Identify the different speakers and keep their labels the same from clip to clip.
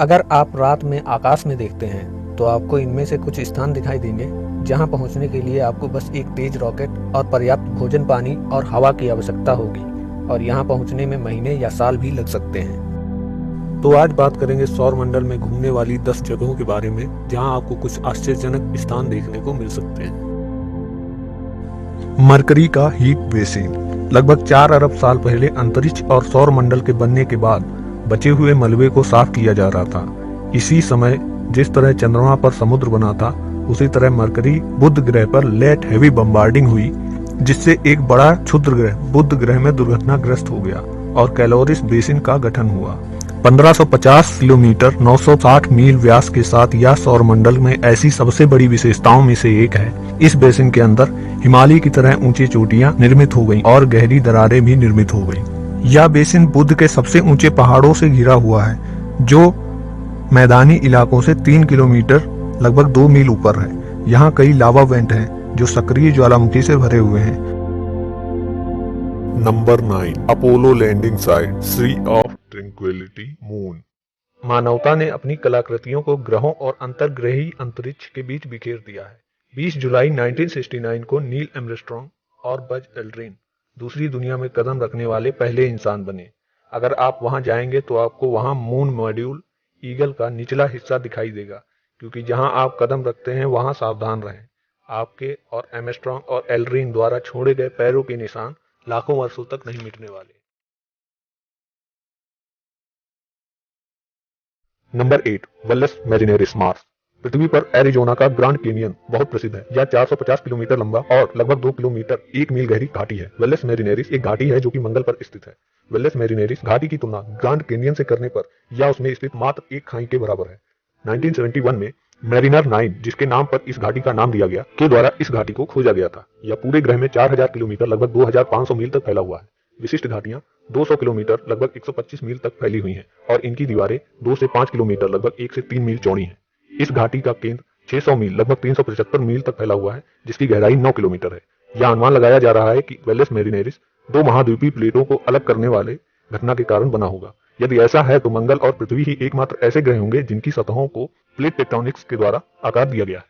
Speaker 1: अगर आप रात में आकाश में देखते हैं तो आपको इनमें से कुछ स्थान दिखाई देंगे जहां पहुंचने के लिए आपको बस एक तेज रॉकेट और पर्याप्त भोजन, पानी और हवा की आवश्यकता होगी, और यहां पहुंचने में महीने या साल भी लग सकते हैं। तो आज बात करेंगे सौर मंडल में घूमने वाली 10 जगहों के बारे में जहां आपको कुछ आश्चर्यजनक स्थान देखने को मिल सकते हैं। मरकरी का हीट बेसिन। लगभग 4 अरब साल पहले अंतरिक्ष और सौर मंडल के बनने के बाद बचे हुए मलबे को साफ किया जा रहा था। इसी समय जिस तरह चंद्रमा पर समुद्र बना था, उसी तरह मरकरी बुध ग्रह पर लेट हेवी बम्बार्डिंग हुई, जिससे एक बड़ा क्षुद्र ग्रह बुध ग्रह में दुर्घटनाग्रस्त हो गया और कैलोरिस बेसिन का गठन हुआ। 1550 किलोमीटर 960 मील व्यास के साथ यह सौरमंडल में ऐसी सबसे बड़ी विशेषताओं में से एक है। इस बेसिन के अंदर हिमालय की तरह ऊंची चोटियां निर्मित हो गईं और गहरी दरारें भी निर्मित हो गईं। यह बेसिन बुध के सबसे ऊंचे पहाड़ों से घिरा हुआ है, जो मैदानी इलाकों से 3 किलोमीटर लगभग 2 मील ऊपर है। यहाँ कई लावा वेंट हैं जो सक्रिय ज्वालामुखी से भरे हुए हैं।
Speaker 2: Number 9, Apollo landing site, sea of tranquility, moon.
Speaker 1: मानवता ने अपनी कलाकृतियों को ग्रहों और अंतर्ग्रही अंतरिक्ष के बीच बिखेर दिया है। 20 जुलाई 1969 को नील आर्मस्ट्रांग और बज एल्ड्रिन दूसरी दुनिया में कदम रखने वाले पहले इंसान बने। अगर आप वहां जाएंगे तो आपको वहां मून मॉड्यूल ईगल का निचला हिस्सा दिखाई देगा, क्योंकि जहां आप कदम रखते हैं वहां सावधान रहें। आपके और आर्मस्ट्रांग और एल्ड्रिन द्वारा छोड़े गए पैरों के निशान लाखों वर्षों तक नहीं मिटने वाले।
Speaker 2: Number 8, Valles Marineris, Mars. पृथ्वी पर एरिजोना का ग्रांड कैनियन बहुत प्रसिद्ध है। यह 450 किलोमीटर लंबा और लगभग 2 किलोमीटर 1 मील गहरी घाटी है। वेलस मैरिनेरिस एक घाटी है जो कि मंगल पर स्थित है। वेलस मैरिनेरिस घाटी की तुलना ग्रांड कैनियन से करने पर यह उसमें स्थित मात्र एक खाई के बराबर है। 1971 में मैरिनर 9, जिसके नाम पर इस घाटी का नाम दिया गया, के द्वारा इस घाटी को खोजा गया था। यह पूरे ग्रह में 4000 किलोमीटर लगभग 2500 मील तक फैला हुआ है। विशिष्ट घाटियां 200 किलोमीटर लगभग 125 मील तक फैली हुई हैं और इनकी दीवारें 2 से 5 किलोमीटर लगभग 1 से 3 मील चौड़ी हैं। इस घाटी का केंद्र 600 मील लगभग 375 मील तक फैला हुआ है, जिसकी गहराई 9 किलोमीटर है। यह अनुमान लगाया जा रहा है कि वेलस मैरिनेरिस 2 महाद्वीपीय प्लेटों को अलग करने वाले घटना के कारण बना होगा। यदि ऐसा है तो मंगल और पृथ्वी ही एकमात्र ऐसे ग्रह होंगे जिनकी सतहों को प्लेट टेक्टोनिक्स के द्वारा आकार दिया गया है।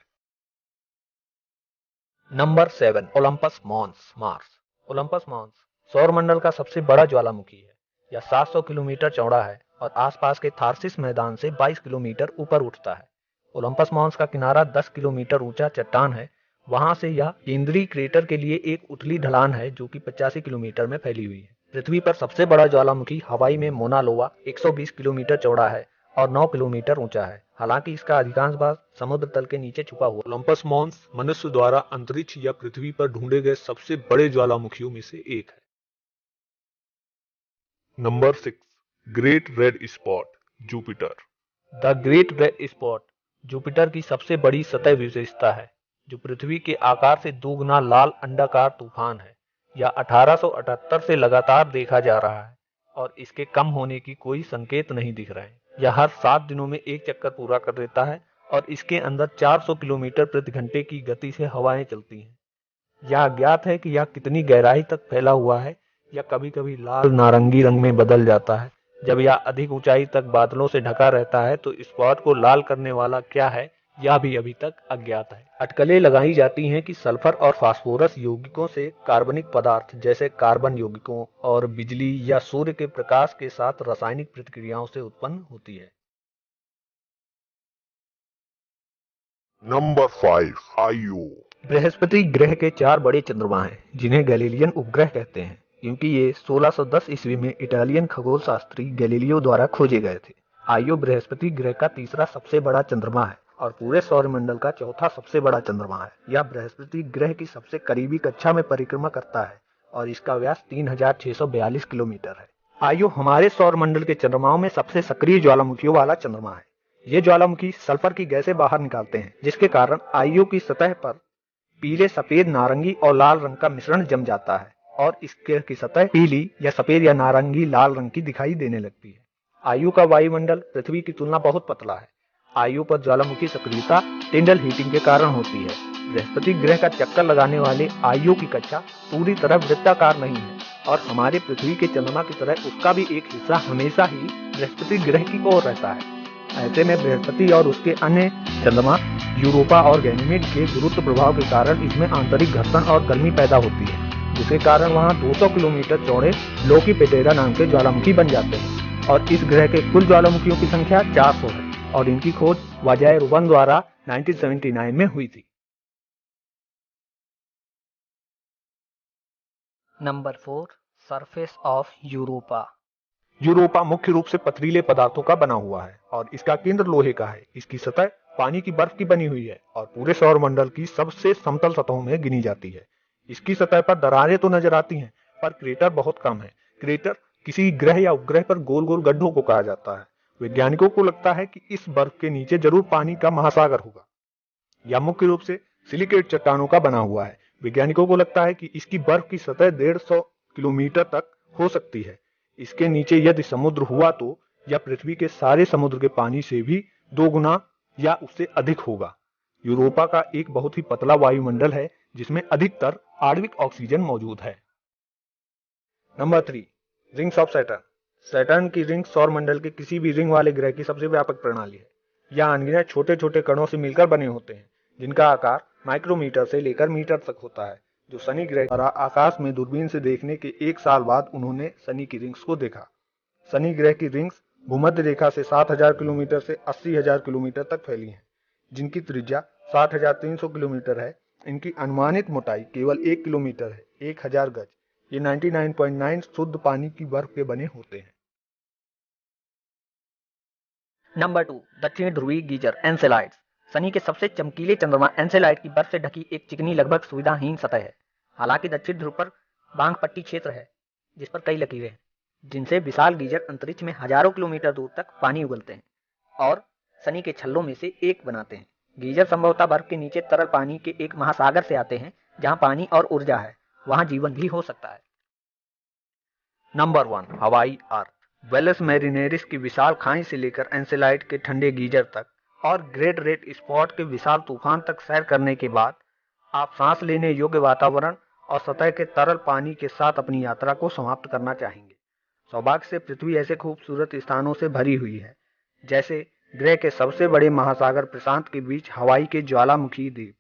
Speaker 1: Number 7, Olympus Mons, Mars. Olympus Mons सौरमंडल का सबसे बड़ा ज्वालामुखी है। यह 700 किलोमीटर चौड़ा है और आसपास के थार्सिस मैदान से 22 किलोमीटर ऊपर उठता है। ओलंपस मॉन्स का किनारा 10 किलोमीटर ऊंचा चट्टान है। वहां से यह केंद्रीय क्रेटर के लिए एक उथली ढलान है जो कि 85 किलोमीटर में फैली हुई है। पृथ्वी पर सबसे बड़ा ज्वालामुखी हवाई में मोना लोआ 120 किलोमीटर चौड़ा है और 9 किलोमीटर ऊंचा है। हालांकि इसका अधिकांश भाग समुद्र तल के नीचे छुपा हुआ।
Speaker 2: ओलंपस मॉन्स मनुष्य द्वारा अंतरिक्ष या पृथ्वी पर ढूंढे गए सबसे बड़े ज्वालामुखियों में से एक है। Number 6, great red spot, Jupiter.
Speaker 1: The great red spot Jupiter की सबसे बड़ी सतह विशेषता है, जो पृथ्वी के आकार से दोगुना लाल अंडाकार तूफान है। यह 1878 से लगातार देखा जा रहा है और इसके कम होने की कोई संकेत नहीं दिख रहे हैं। यह हर 7 दिनों में एक चक्कर पूरा कर देता है और इसके अंदर 400 किलोमीटर प्रति घंटे की गति से हवाएं चलती हैं। यह अज्ञात है कि यह कितनी गहराई तक फैला हुआ है। यह कभी कभी लाल नारंगी रंग में बदल जाता है। जब यह अधिक ऊंचाई तक बादलों से ढका रहता है तो स्पॉट को लाल करने वाला क्या है, यह भी अभी तक अज्ञात है। अटकलें लगाई जाती हैं कि सल्फर और फास्फोरस यौगिकों से कार्बनिक पदार्थ जैसे कार्बन यौगिकों और बिजली या सूर्य के प्रकाश के साथ रासायनिक प्रतिक्रियाओं से उत्पन्न होती है।
Speaker 2: Number 5, IO.
Speaker 1: बृहस्पति ग्रह के 4 बड़े चंद्रमा हैं, जिन्हें गैलीलियन उपग्रह कहते हैं, क्योंकि ये 1610 ईस्वी में इटालियन खगोल शास्त्री गैलीलियो द्वारा खोजे गए थे। आइयो बृहस्पति ग्रह का तीसरा सबसे बड़ा चंद्रमा है और पूरे सौरमंडल का चौथा सबसे बड़ा चंद्रमा है। यह बृहस्पति ग्रह की सबसे करीबी कक्षा में परिक्रमा करता है और इसका व्यास 3642 किलोमीटर है। आइयो हमारे सौरमंडल के चंद्रमाओं में सबसे सक्रिय ज्वालामुखियों वाला चंद्रमा है। ये ज्वालामुखी सल्फर की गैसें बाहर निकालते हैं, जिसके कारण आइयो की सतह पर पीले, सफेद, नारंगी और लाल रंग का मिश्रण जम जाता है और इस ग्रह की सतह पीली या सफेद या नारंगी लाल रंग की दिखाई देने लगती है। आयु का वायुमंडल पृथ्वी की तुलना बहुत पतला है। आयु पर ज्वालामुखी सक्रियता टिंडल हीटिंग के कारण होती है। बृहस्पति ग्रह का चक्कर लगाने वाले आयु की कक्षा पूरी तरह वृत्ताकार नहीं है और हमारे पृथ्वी के चंद्रमा की तरह उसका भी एक हिस्सा हमेशा ही बृहस्पति ग्रह की ओर रहता है। ऐसे में बृहस्पति और उसके अन्य चंद्रमा यूरोपा और गैनीमेड के गुरुत्व प्रभाव के कारण इसमें आंतरिक घर्षण और गर्मी पैदा होती है, जिसके कारण वहां 200 किलोमीटर चौड़े लोकी पेटेरा नाम के ज्वालामुखी बन जाते हैं और इस ग्रह के कुल ज्वालामुखियों की संख्या 400 है और इनकी खोज वाजायर 1 द्वारा 1979 में हुई थी।
Speaker 3: Number 4, surface of Europa.
Speaker 2: Europa मुख्य रूप से पथरीले पदार्थों का बना हुआ है और इसका केंद्र लोहे का है। इसकी सतह पानी की बर्फ की बनी हुई है और पूरे सौर मंडल की सबसे समतल सतहों में गिनी जाती है। इसकी सतह पर दरारें तो नजर आती हैं, पर क्रेटर बहुत कम है। क्रेटर किसी ग्रह या उपग्रह पर गोल गोल गड्ढों को कहा जाता है। वैज्ञानिकों को लगता है कि इस बर्फ के नीचे जरूर पानी का महासागर होगा। यह मुख्य रूप से सिलिकेट चट्टानों का बना हुआ है। वैज्ञानिकों को लगता है कि इसकी बर्फ की सतह 150 किलोमीटर तक हो सकती है। इसके नीचे यदि समुद्र हुआ तो यह पृथ्वी के सारे समुद्र के पानी से भी 2 गुना या उससे अधिक होगा। यूरोपा का एक बहुत ही पतला वायुमंडल है जिसमें अधिकतर आणविक ऑक्सीजन मौजूद है। Number 3, rings of Saturn. Saturn की रिंग सौर मंडल के किसी भी रिंग वाले ग्रह की सबसे व्यापक प्रणाली है। यह अनगिनत छोटे छोटे कणों से मिलकर बने होते हैं जिनका आकार माइक्रोमीटर से लेकर मीटर तक होता है। जो शनि ग्रह द्वारा आकाश में दूरबीन से देखने के 1 साल बाद उन्होंने शनि की रिंग्स को देखा। शनि ग्रह की रिंग्स भूमध्य रेखा से 7000 किलोमीटर से 80,000 किलोमीटर तक फैली हैं, जिनकी त्रिज्या 60,300 किलोमीटर है। इनकी अनुमानित मोटाई केवल 1 किलोमीटर है, 1000 गज। ये 99.9 शुद्ध पानी की बर्फ के बने होते हैं।
Speaker 3: नंबर 2, दक्षिण ध्रुवी गीजर एनसेलाइड्स। शनि के सबसे चमकीले चंद्रमा एनसेलाइड की बर्फ से ढकी एक चिकनी लगभग सुविधाहीन सतह है। हालांकि दक्षिण ध्रुव पर बांग पट्टी क्षेत्र है जिस पर कई लकीरें हैं, जिनसे विशाल गीजर अंतरिक्ष में हजारों किलोमीटर दूर तक पानी उगलते हैं और शनि के छल्लों में से एक बनाते हैं। गीजर संभवतः बर्फ के नीचे तरल पानी के एक महासागर से आते हैं जहां पानी और ऊर्जा है, वहां जीवन भी हो सकता है।
Speaker 1: नंबर 1, हवाई अर्थ। वेलस मैरिनेरिस की विशाल खाई से लेकर एनसेलाइड के ठंडे गीजर तक और ग्रेट रेड स्पॉट के विशाल तूफान तक सैर करने के बाद आप सांस लेने योग्य वातावरण और सतह के तरल पानी के साथ अपनी यात्रा को समाप्त करना चाहेंगे। सौभाग्य से पृथ्वी ऐसे खूबसूरत स्थानों से भरी हुई है जैसे ग्रह के सबसे बड़े महासागर प्रशांत के बीच हवाई के ज्वालामुखी द्वीप।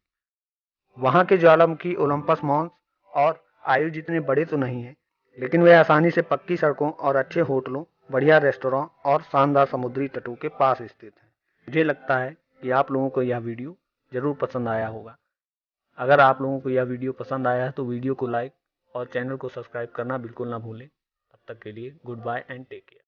Speaker 1: वहां के ज्वालामुखी ओलंपस मॉन्स और आयु जितने बड़े तो नहीं हैं, लेकिन वे आसानी से पक्की सड़कों और अच्छे होटलों, बढ़िया रेस्टोरेंट और शानदार समुद्री तटों के पास स्थित हैं। मुझे लगता है कि आप लोगों को यह वीडियो जरूर पसंद आया होगा। अगर आप लोगों को यह वीडियो पसंद आया है तो वीडियो को लाइक और चैनल को सब्सक्राइब करना बिल्कुल ना भूलें। तब तक के लिए goodbye and take care.